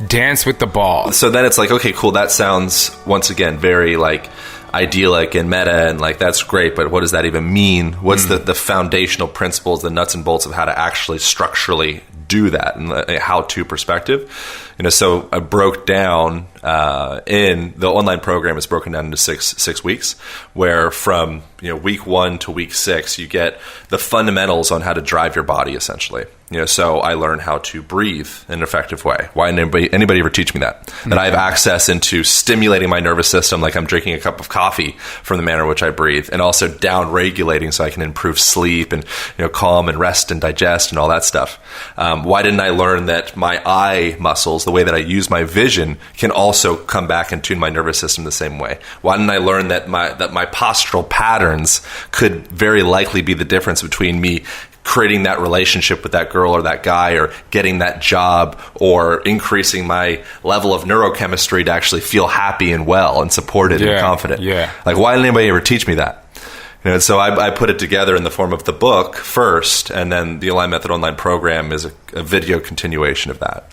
dance with the ball. So then it's like, okay, cool. That sounds, once again, very like idyllic and meta, and like, that's great, but what does that even mean? What's the foundational principles, the nuts and bolts of how to actually structurally do that, and the how-to perspective? So I broke down in the online program is broken down into six weeks, where from week 1 to week 6 you get the fundamentals on how to drive your body, essentially. So I learned how to breathe in an effective way. Why didn't anybody ever teach me that? That I have access into stimulating my nervous system like I'm drinking a cup of coffee from the manner in which I breathe, and also down regulating so I can improve sleep and calm and rest and digest and all that stuff. Why didn't I learn that my eye muscles, the way that I use my vision, can also come back and tune my nervous system the same way? Why didn't I learn that my postural patterns could very likely be the difference between me creating that relationship with that girl or that guy, or getting that job, or increasing my level of neurochemistry to actually feel happy and well and supported and confident? Like, why didn't anybody ever teach me that? So I put it together in the form of the book first, and then the Aligned Method online program is a video continuation of that.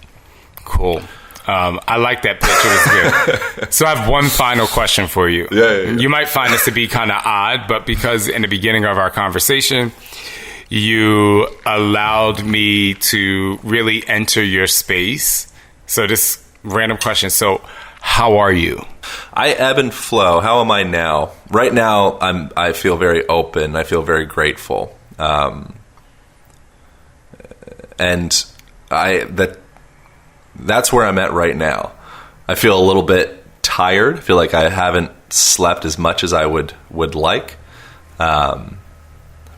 Cool. I like that picture. It's good. So I have one final question for you. Yeah. You might find this to be kind of odd, but because in the beginning of our conversation, you allowed me to really enter your space. So this random question. So how are you? I ebb and flow. How am I now? Right now, I feel very open. I feel very grateful. And that's where I'm at right now. I feel a little bit tired. I feel like I haven't slept as much as I would like.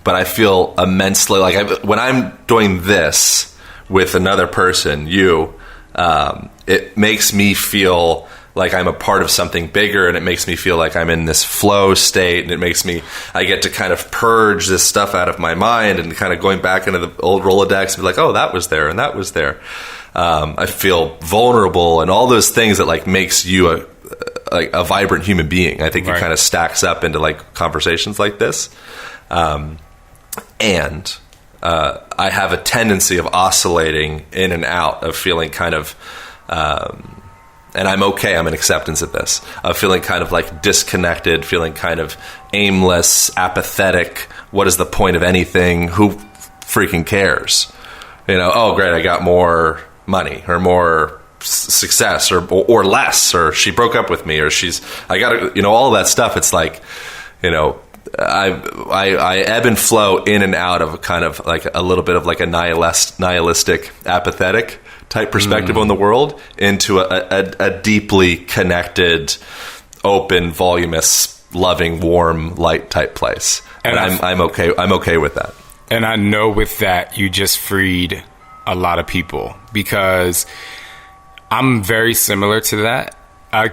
But I feel immensely like when I'm doing this with another person, it makes me feel like I'm a part of something bigger, and it makes me feel like I'm in this flow state, and I get to kind of purge this stuff out of my mind, and kind of going back into the old Rolodex and be like, oh, that was there and that was there. I feel vulnerable, and all those things that like makes you a vibrant human being. I think it kind of stacks up into like conversations like this. And I have a tendency of oscillating in and out of feeling kind of, and I'm okay, I'm in acceptance of this, of feeling kind of like disconnected, feeling kind of aimless, apathetic. What is the point of anything? Who freaking cares? Oh, great, I got more money, or more success, or less, or she broke up with me, or I got all of that stuff. It's like, I ebb and flow in and out of kind of like a little bit of like a nihilistic, apathetic type perspective on the world, into a deeply connected, open, voluminous, loving, warm, light type place. And I'm okay with that. And I know with that, you just freed a lot of people, because I'm very similar to that.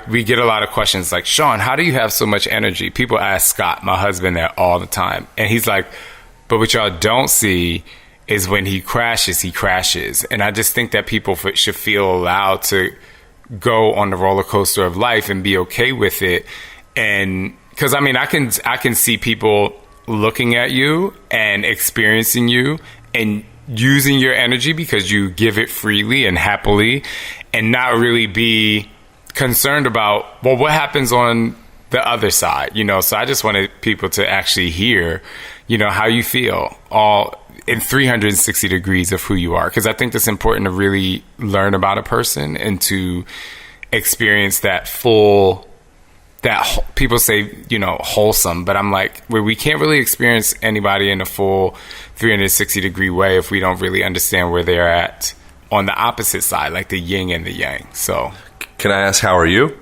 We get a lot of questions like, Shaun, how do you have so much energy? People ask Scott, my husband, that all the time. And he's like, but what y'all don't see is when he crashes. And I just think that people should feel allowed to go on the roller coaster of life and be okay with it. And because I can see people looking at you and experiencing you and using your energy because you give it freely and happily, and not really be concerned about, well, what happens on the other side, So I just wanted people to actually hear, how you feel all in 360 degrees of who you are. Because I think it's important to really learn about a person and to experience that full people say, wholesome, but I'm like, we can't really experience anybody in a full 360-degree way if we don't really understand where they're at on the opposite side, like the yin and the yang. So, can I ask, how are you?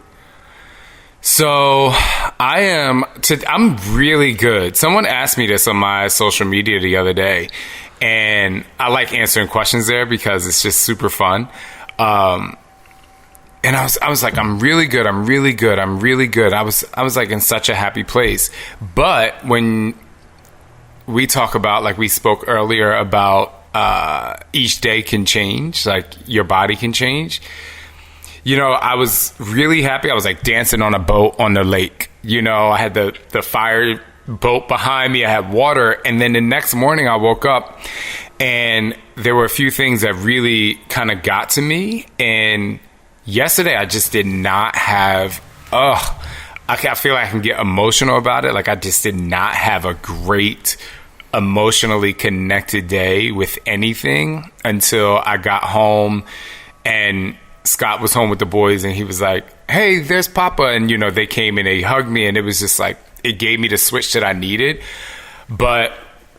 So I'm really good. Someone asked me this on my social media the other day, and I like answering questions there because it's just super fun. And I was like, I'm really good. I'm really good. I'm really good. I was like in such a happy place. But when we talk about, like we spoke earlier about, each day can change, like your body can change. I was really happy. I was like dancing on a boat on the lake. I had the fire boat behind me. I had water. And then the next morning I woke up and there were a few things that really kind of got to me. And yesterday I just did not have, I feel like I can get emotional about it. Like I just did not have a great emotionally connected day with anything until I got home and Scott was home with the boys and he was like, hey, there's Papa. And, they came and they hugged me and it was just like, it gave me the switch that I needed. And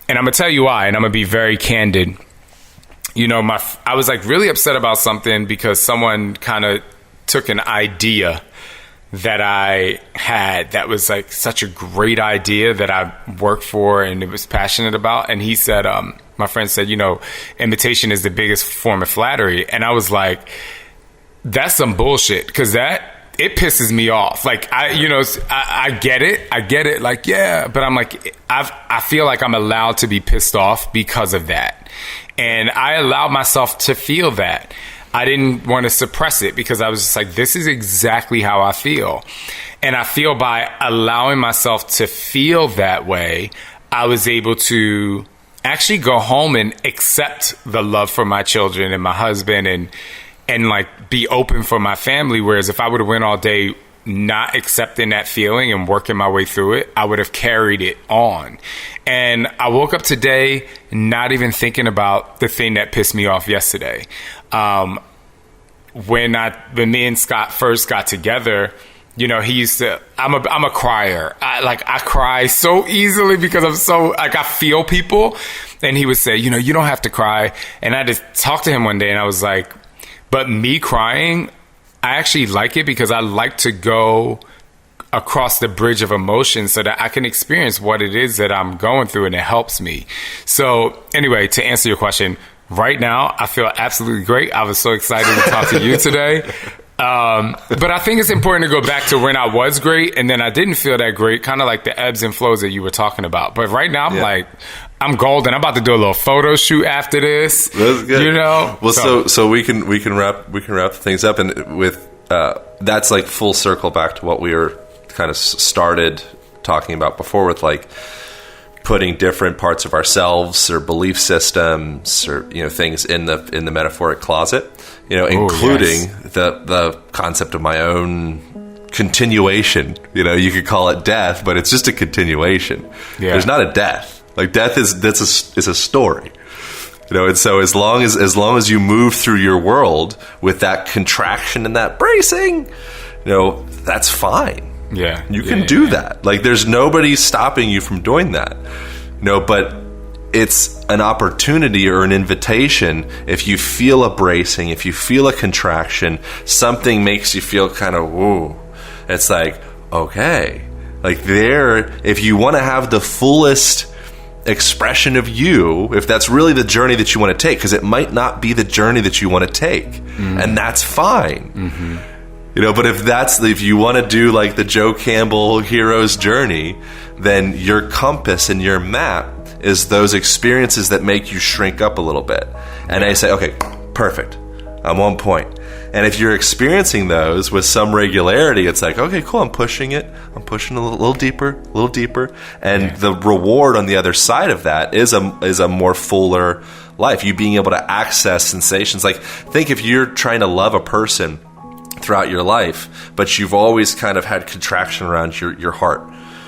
I'm going to tell you why, and I'm going to be very candid. I was like really upset about something because someone kind of took an idea that I had that was like such a great idea that I worked for and it was passionate about. And he said, my friend said, imitation is the biggest form of flattery. And I was like, that's some bullshit, because it pisses me off. Like I get it. Like, yeah, but I'm like, I feel like I'm allowed to be pissed off because of that. And I allowed myself to feel that. I didn't want to suppress it because I was just like, this is exactly how I feel. And I feel by allowing myself to feel that way, I was able to actually go home and accept the love for my children and my husband and like be open for my family. Whereas if I would have went all day not accepting that feeling and working my way through it, I would have carried it on. And I woke up today not even thinking about the thing that pissed me off yesterday. When me and Scott first got together, he used to, I'm a crier. I cry so easily because I'm so, like, I feel people. And he would say, you don't have to cry. And I just talked to him one day and I was like, but me crying, I actually like it because I like to go across the bridge of emotion so that I can experience what it is that I'm going through, and it helps me. So anyway, to answer your question, right now, I feel absolutely great. I was so excited to talk to you today. But I think it's important to go back to when I was great and then I didn't feel that great, kind of like the ebbs and flows that you were talking about. But right now, I'm like, I'm golden. I'm about to do a little photo shoot after this. That's good. Well, so we can wrap things up, and with that's like full circle back to what we were kind of started talking about before, with like putting different parts of ourselves or belief systems or things in the metaphoric closet, including the concept of my own continuation. You could call it death, but it's just a continuation. There's not a death. Like death is a story. And so as long as you move through your world with that contraction and that bracing, that's fine. Yeah. You can do that. Like there's nobody stopping you from doing that. But it's an opportunity or an invitation. If you feel a bracing, if you feel a contraction, something makes you feel kind of woo. It's like, okay. Like if you want to have the fullest expression of you, if that's really the journey that you want to take, because it might not be the journey that you want to take, and that's fine. But if you want to do like the Joe Campbell hero's journey, then your compass and your map is those experiences that make you shrink up a little bit. And I say, okay, perfect, I'm on point. And if you're experiencing those with some regularity, it's like, okay, cool, I'm pushing a little deeper. And the reward on the other side of that is a more fuller life. You being able to access sensations. Like, think if you're trying to love a person throughout your life, but you've always kind of had contraction around your heart.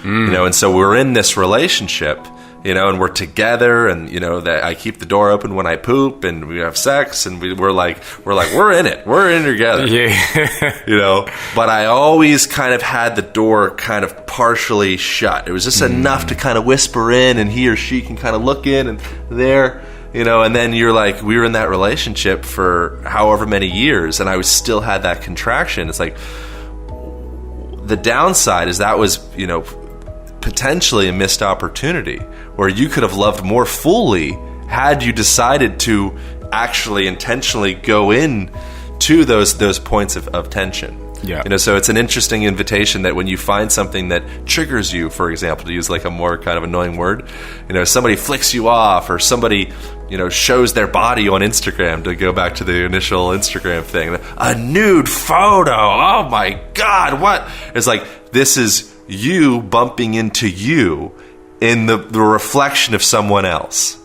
And so we're in this relationship, and we're together, and that I keep the door open when I poop, and we have sex, and we're in it, we're in together, But I always kind of had the door kind of partially shut. It was just enough to kind of whisper in, and he or she can kind of look in and there. And then you're like, we were in that relationship for however many years, and I still had that contraction. It's like, the downside is that was, potentially a missed opportunity where you could have loved more fully had you decided to actually intentionally go in to those points of tension. Yeah. So it's an interesting invitation that when you find something that triggers you, for example, to use like a more kind of annoying word, somebody flicks you off, or somebody, shows their body on Instagram, to go back to the initial Instagram thing, a nude photo. Oh my God, what? It's like, this is you bumping into you in the reflection of someone else.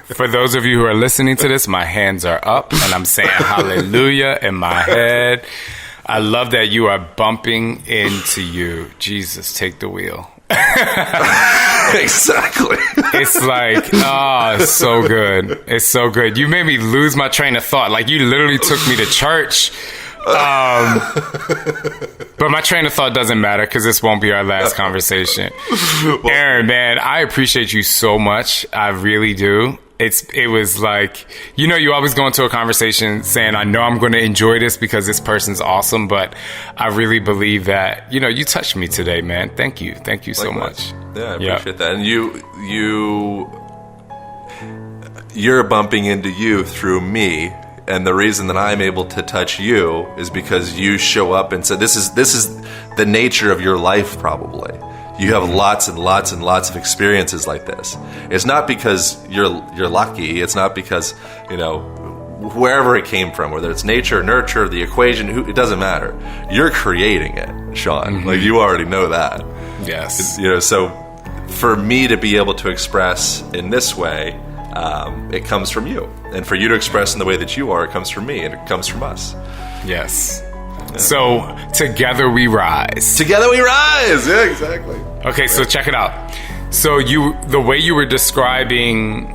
For those of you who are listening to this, my hands are up and I'm saying hallelujah in my head. I love that you are bumping into you. Jesus, take the wheel. Exactly. It's like, it's so good. It's so good. You made me lose my train of thought. Like, you literally took me to church. But my train of thought doesn't matter because this won't be our last conversation. Aaron, man, I appreciate you so much. I really do. It was like, you always go into a conversation saying, I know I'm going to enjoy this because this person's awesome, but I really believe that, you touched me today, man. Thank you. Thank you so much. Yeah, I appreciate that. And you're bumping into you through me. And the reason that I'm able to touch you is because you show up, and so this is the nature of your life. Probably you have lots and lots and lots of experiences like this. It's not because you're lucky. It's not because wherever it came from, whether it's nature, nurture, the equation, it doesn't matter. You're creating it, Shaun. Mm-hmm. Like, you already know that. Yes. So for me to be able to express in this way. It comes from you. And for you to express in the way that you are, it comes from me, and it comes from us. Yes. Yeah. So, together we rise. Together we rise! Yeah, exactly. Okay, so check it out. So, the way you were describing,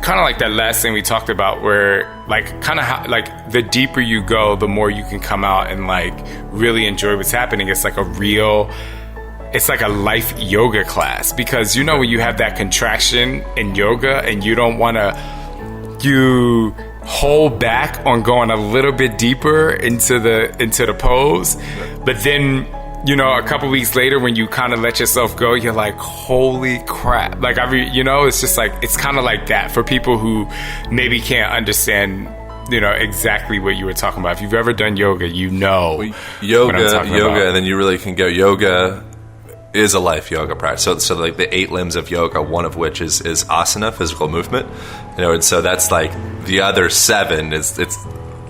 kind of like that last thing we talked about, where, like, kind of how, like, the deeper you go, the more you can come out and, like, really enjoy what's happening. It's like it's like a life yoga class, because when you have that contraction in yoga and you don't want to, you hold back on going a little bit deeper into the pose, but then a couple weeks later when you kind of let yourself go, you're like, holy crap. Like, it's just like, it's kind of like that for people who maybe can't understand exactly what you were talking about. If you've ever done yoga, yoga, what I'm talking about. And then you really can go yoga is a life yoga practice. So like the 8 limbs of yoga, one of which is asana, physical movement. And so that's like the other 7 it's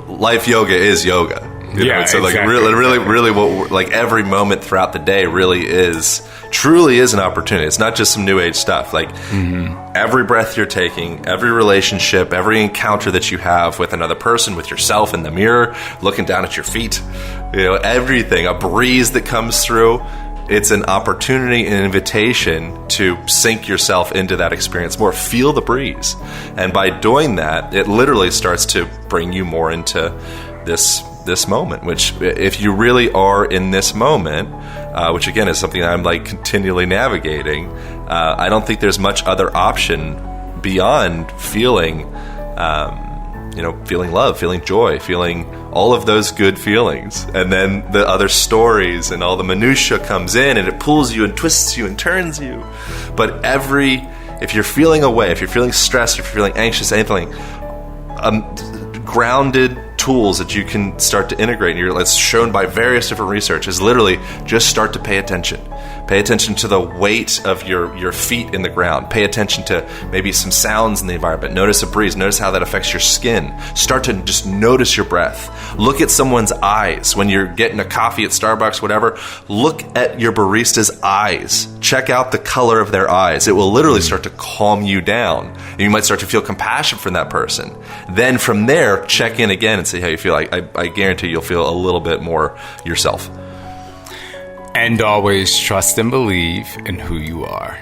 life yoga is yoga. And so like exactly. really what like every moment throughout the day truly is an opportunity. It's not just some new age stuff. Like every breath you're taking, every relationship, every encounter that you have with another person, with yourself in the mirror, looking down at your feet, everything, a breeze that comes through. It's an opportunity, an invitation to sink yourself into that experience more, feel the breeze. And by doing that, it literally starts to bring you more into this moment, which if you really are in this moment, which again is something I'm like continually navigating, I don't think there's much other option beyond feeling love, feeling joy, feeling all of those good feelings. And then the other stories and all the minutia comes in, and it pulls you and twists you and turns you. But if you're feeling away, if you're feeling stressed, if you're feeling anxious, anything, grounded tools that you can start to integrate, and it's shown by various different research, is literally just start to pay attention. Pay attention to the weight of your feet in the ground. Pay attention to maybe some sounds in the environment. Notice a breeze. Notice how that affects your skin. Start to just notice your breath. Look at someone's eyes. When you're getting a coffee at Starbucks, whatever, look at your barista's eyes. Check out the color of their eyes. It will literally start to calm you down. You might start to feel compassion for that person. Then from there, check in again and see how you feel. I guarantee you'll feel a little bit more yourself. And always trust and believe in who you are.